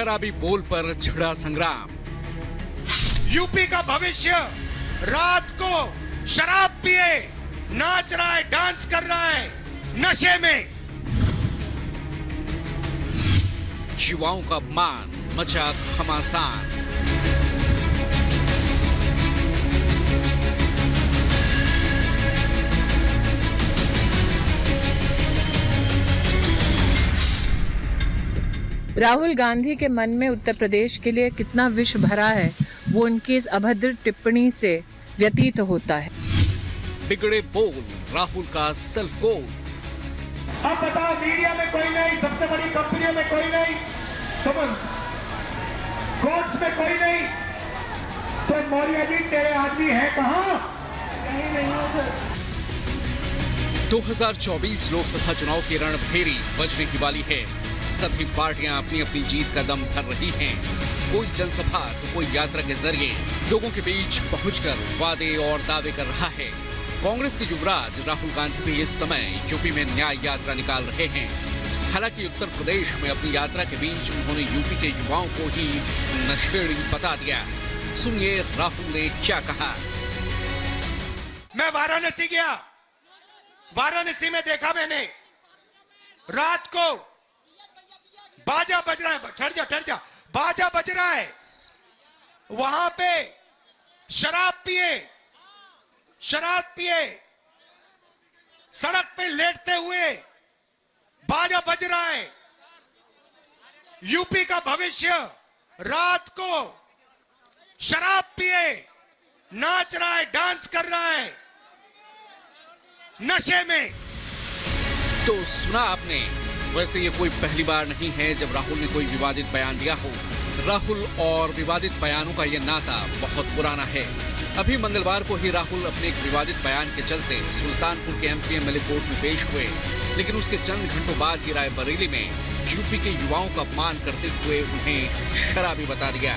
शराबी बोल पर छिड़ा संग्राम। यूपी का भविष्य रात को शराब पिए नाच रहा है, डांस कर रहा है नशे में। युवाओं का अपमान, मचा घमासान। राहुल गांधी के मन में उत्तर प्रदेश के लिए कितना विष भरा है वो उनकी इस अभद्र टिप्पणी से व्यतीत होता है। बिगड़े बोल, राहुल का सेल्फ गोल। अब बताओ, मीडिया में कोई नहीं, सबसे बड़ी कंपनियों में कोई नहीं, कोर्ट्स में कोई नहीं, तो मौर्य जी तेरे आदमी है कहां? कहीं नहीं हो सर। 2024 लोकसभा चुनाव की रणभेरी बजने की वाली है। सभी पार्टियां अपनी अपनी जीत का दम भर रही हैं। कोई जनसभा तो कोई यात्रा के जरिए लोगों के बीच पहुंचकर वादे और दावे कर रहा है। कांग्रेस के युवराज राहुल गांधी भी इस समय यूपी में न्याय यात्रा निकाल रहे हैं। हालांकि उत्तर प्रदेश में अपनी यात्रा के बीच उन्होंने यूपी के युवाओं को ही नशेड़ी बता दिया। सुनिए राहुल ने क्या कहा। मैं वाराणसी गया, वाराणसी में देखा मैंने रात को बाजा बज रहा है, ठहर जा, बाजा बज रहा है, वहां पे शराब पिए सड़क पे लेटते हुए बाजा बज रहा है। यूपी का भविष्य रात को शराब पिए नाच रहा है, डांस कर रहा है नशे में। तो सुना आपने। वैसे ये कोई पहली बार नहीं है जब राहुल ने कोई विवादित बयान दिया हो। राहुल और विवादित बयानों का ये नाता बहुत पुराना है। अभी मंगलवार को ही राहुल अपने एक विवादित बयान के चलते सुल्तानपुर के एमपी एमएलए कोर्ट में पेश हुए, लेकिन उसके चंद घंटों बाद ही रायबरेली में यूपी के युवाओं का अपमान करते हुए उन्हें शराबी बता दिया।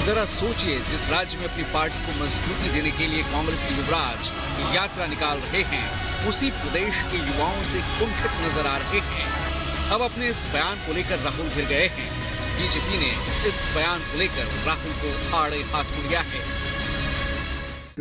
जरा सोचिए, जिस राज्य में अपनी पार्टी को मजबूती देने के लिए कांग्रेस के युवराज यात्रा निकाल रहे हैं, उसी प्रदेश के युवाओं से कुंठित नजर आ रहे हैं। अब अपने इस बयान को लेकर राहुल घिर गए हैं। बीजेपी ने इस बयान को लेकर राहुल को आड़े हाथ लिया है।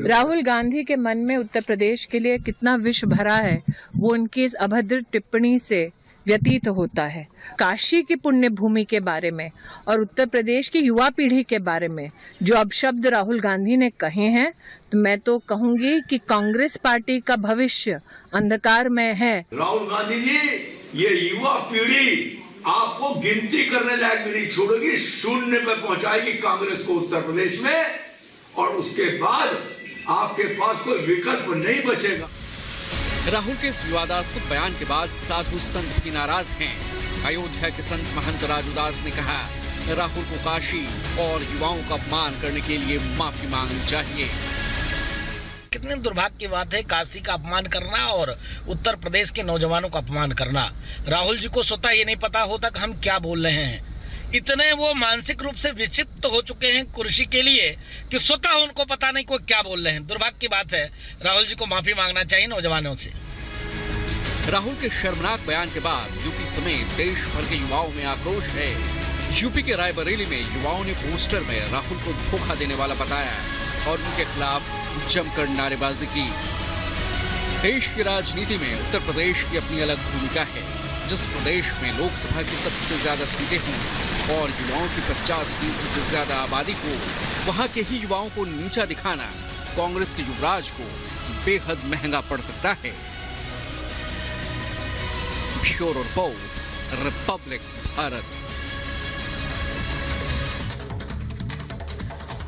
राहुल गांधी के मन में उत्तर प्रदेश के लिए कितना विष भरा है वो उनकी इस अभद्र टिप्पणी से व्यतीत होता है। काशी की पुण्य भूमि के बारे में और उत्तर प्रदेश की युवा पीढ़ी के बारे में जो अपशब्द राहुल गांधी ने कहे हैं, तो मैं तो कहूंगी कि कांग्रेस पार्टी का भविष्य अंधकार में है। राहुल गांधी जी, ये युवा पीढ़ी आपको गिनती करने लायक भी नहीं छोड़ेगी, शून्य पे पहुंचाएगी कांग्रेस को उत्तर प्रदेश में, और उसके बाद आपके पास कोई विकल्प नहीं बचेगा। राहुल के इस विवादास्पद बयान के बाद साधु संत भी नाराज हैं। अयोध्या के संत महंत राजूदास ने कहा, राहुल को काशी और युवाओं का अपमान करने के लिए माफी मांगनी चाहिए। कितनी दुर्भाग्य की बात है काशी का अपमान करना और उत्तर प्रदेश के नौजवानों का अपमान करना। राहुल जी को स्वतः ये नहीं पता होता कि हम क्या बोल रहे हैं। इतने वो मानसिक रूप से विक्षिप्त हो चुके हैं कुर्सी के लिए कि स्वतः उनको पता नहीं कोई क्या बोल रहे हैं। दुर्भाग्य की बात है। राहुल जी को माफी मांगना चाहिए नौजवानों से। राहुल के शर्मनाक बयान के बाद यूपी समेत देश भर के युवाओं में आक्रोश है। यूपी के रायबरेली में युवाओं ने पोस्टर में राहुल को धोखा देने वाला बताया और उनके खिलाफ जमकर नारेबाजी की। देश की राजनीति में उत्तर प्रदेश की अपनी अलग भूमिका है। जिस प्रदेश में लोकसभा की सबसे ज्यादा सीटें हों और युवाओं की 50% से ज्यादा आबादी हो, वहां के ही युवाओं को नीचा दिखाना कांग्रेस के युवराज को बेहद महंगा पड़ सकता है। Bureau report, Republic Bharat.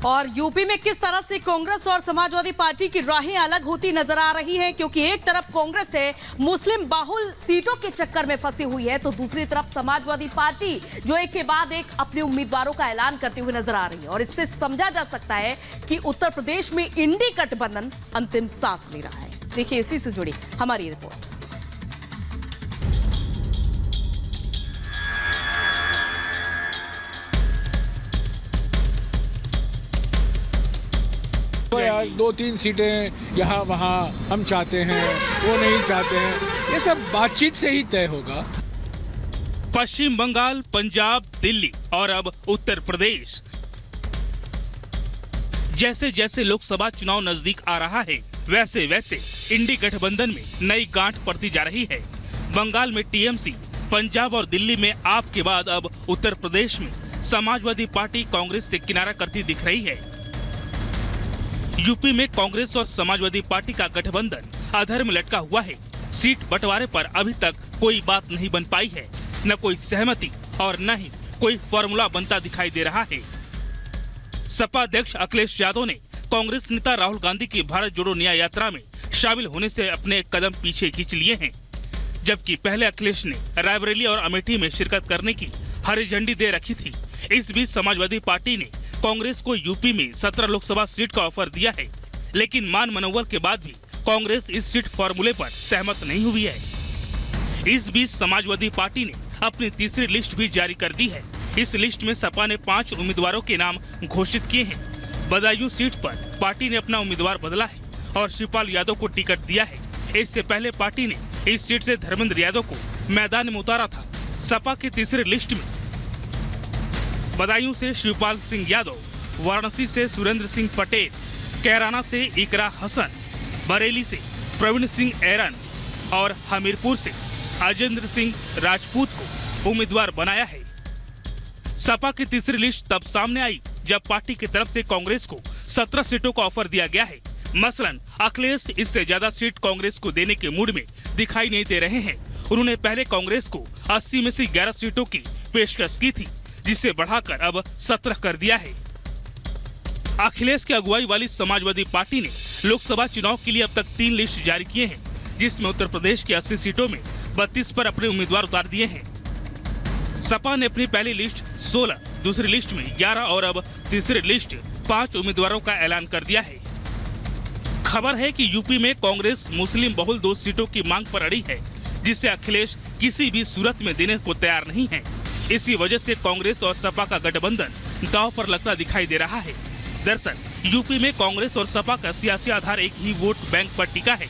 और यूपी में किस तरह से कांग्रेस और समाजवादी पार्टी की राहें अलग होती नजर आ रही हैं, क्योंकि एक तरफ कांग्रेस है मुस्लिम बाहुल सीटों के चक्कर में फंसी हुई है, तो दूसरी तरफ समाजवादी पार्टी जो एक के बाद एक अपने उम्मीदवारों का ऐलान करते हुए नजर आ रही है। और इससे समझा जा सकता है कि उत्तर प्रदेश में इंडी गठबंधन अंतिम सांस ले रहा है। देखिए इसी से जुड़ी हमारी रिपोर्ट। तो यार 2-3 सीटें यहाँ वहाँ हम चाहते हैं, वो नहीं चाहते हैं, ये सब बातचीत से ही तय होगा। पश्चिम बंगाल, पंजाब, दिल्ली और अब उत्तर प्रदेश। जैसे जैसे लोकसभा चुनाव नजदीक आ रहा है, वैसे वैसे इंडी गठबंधन में नई गांठ पड़ती जा रही है। बंगाल में टीएमसी, पंजाब और दिल्ली में आप के बाद अब उत्तर प्रदेश में समाजवादी पार्टी कांग्रेस से किनारा करती दिख रही है। यूपी में कांग्रेस और समाजवादी पार्टी का गठबंधन अधर में लटका हुआ है। सीट बंटवारे पर अभी तक कोई बात नहीं बन पाई है, न कोई सहमति और न ही कोई फॉर्मूला बनता दिखाई दे रहा है। सपा अध्यक्ष अखिलेश यादव ने कांग्रेस नेता राहुल गांधी की भारत जोड़ो न्याय यात्रा में शामिल होने से अपने कदम पीछे खींच लिए हैं, जबकि पहले अखिलेश ने रायबरेली और अमेठी में शिरकत करने की हरी झंडी दे रखी थी। इस बीच समाजवादी पार्टी ने कांग्रेस को यूपी में 17 लोकसभा सीट का ऑफर दिया है, लेकिन मान मनोवर के बाद भी कांग्रेस इस सीट फॉर्मूले पर सहमत नहीं हुई है। इस बीच समाजवादी पार्टी ने अपनी तीसरी लिस्ट भी जारी कर दी है। इस लिस्ट में सपा ने 5 उम्मीदवारों के नाम घोषित किए हैं। बदायूं सीट पर पार्टी ने अपना उम्मीदवार बदला है और शिवपाल यादव को टिकट दिया है। इससे पहले पार्टी ने इस सीट से धर्मेंद्र यादव को मैदान में उतारा था। सपा की तीसरी लिस्ट में बदायूं से शिवपाल सिंह यादव, वाराणसी से सुरेंद्र सिंह पटेल, कैराना से इकरा हसन, बरेली से प्रवीण सिंह ऐरन और हमीरपुर से अजेंद्र सिंह राजपूत को उम्मीदवार बनाया है। सपा की तीसरी लिस्ट तब सामने आई जब पार्टी की तरफ से कांग्रेस को 17 सीटों का ऑफर दिया गया है। मसलन अखिलेश इससे ज्यादा सीट कांग्रेस को देने के मूड में दिखाई नहीं दे रहे हैं। उन्होंने पहले कांग्रेस को 80 में से 11 सीटों की पेशकश की थी, जिसे बढ़ाकर अब 17 कर दिया है। अखिलेश की अगुवाई वाली समाजवादी पार्टी ने लोकसभा चुनाव के लिए अब तक 3 लिस्ट जारी किए हैं, जिसमें उत्तर प्रदेश की 80 सीटों में 32 पर अपने उम्मीदवार उतार दिए हैं। सपा ने अपनी पहली लिस्ट 16, दूसरी लिस्ट में 11 और अब तीसरी लिस्ट 5 उम्मीदवारों का ऐलान कर दिया है। खबर है कि यूपी में कांग्रेस मुस्लिम बहुल 2 सीटों की मांग पर अड़ी है, जिसे अखिलेश किसी भी सूरत में देने को तैयार नहीं है। इसी वजह से कांग्रेस और सपा का गठबंधन दांव पर लगता दिखाई दे रहा है। दरअसल यूपी में कांग्रेस और सपा का सियासी आधार एक ही वोट बैंक पर टिका है।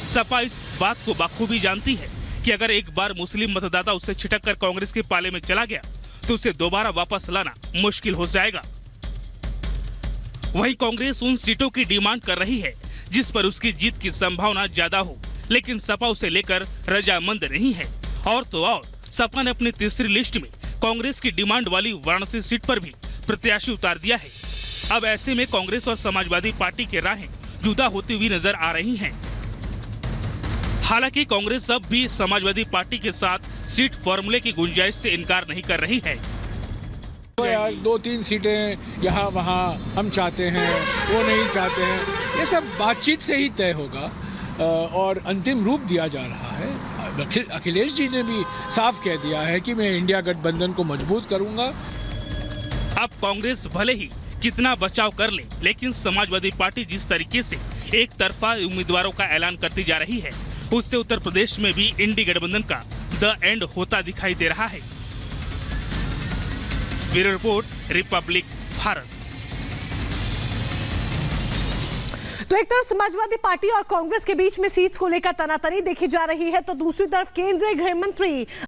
सपा इस बात को बखूबी जानती है कि अगर एक बार मुस्लिम मतदाता उससे छिटक कर कांग्रेस के पाले में चला गया तो उसे दोबारा वापस लाना मुश्किल हो जाएगा। वहीं कांग्रेस उन सीटों की डिमांड कर रही है जिस पर उसकी जीत की संभावना ज्यादा हो, लेकिन सपा उसे लेकर रजामंद नहीं है। और तो और सपा ने अपनी तीसरी लिस्ट में कांग्रेस की डिमांड वाली वाराणसी सीट पर भी प्रत्याशी उतार दिया है। अब ऐसे में कांग्रेस और समाजवादी पार्टी की राहें जुदा होती हुई नजर आ रही हैं। हालांकि कांग्रेस अब भी समाजवादी पार्टी के साथ सीट फॉर्मूले की गुंजाइश से इनकार नहीं कर रही है। तो यार 2-3 सीटें यहाँ वहाँ हम चाहते हैं, वो नहीं चाहते हैं, ये सब बातचीत से ही तय होगा और अंतिम रूप दिया जा रहा है। अखिलेश जी ने भी साफ कह दिया है कि मैं इंडिया गठबंधन को मजबूत करूंगा। अब कांग्रेस भले ही कितना बचाव कर ले, लेकिन समाजवादी पार्टी जिस तरीके से एक तरफा उम्मीदवारों का ऐलान करती जा रही है, उससे उत्तर प्रदेश में भी इंडी गठबंधन का द एंड होता दिखाई दे रहा है। Bureau report, Republic Bharat. तो एक तरफ समाजवादी पार्टी और कांग्रेस के बीच में सीट्स को लेकर तनातनी देखी जा रही है, तो दूसरी तरफ केंद्रीय गृह मंत्री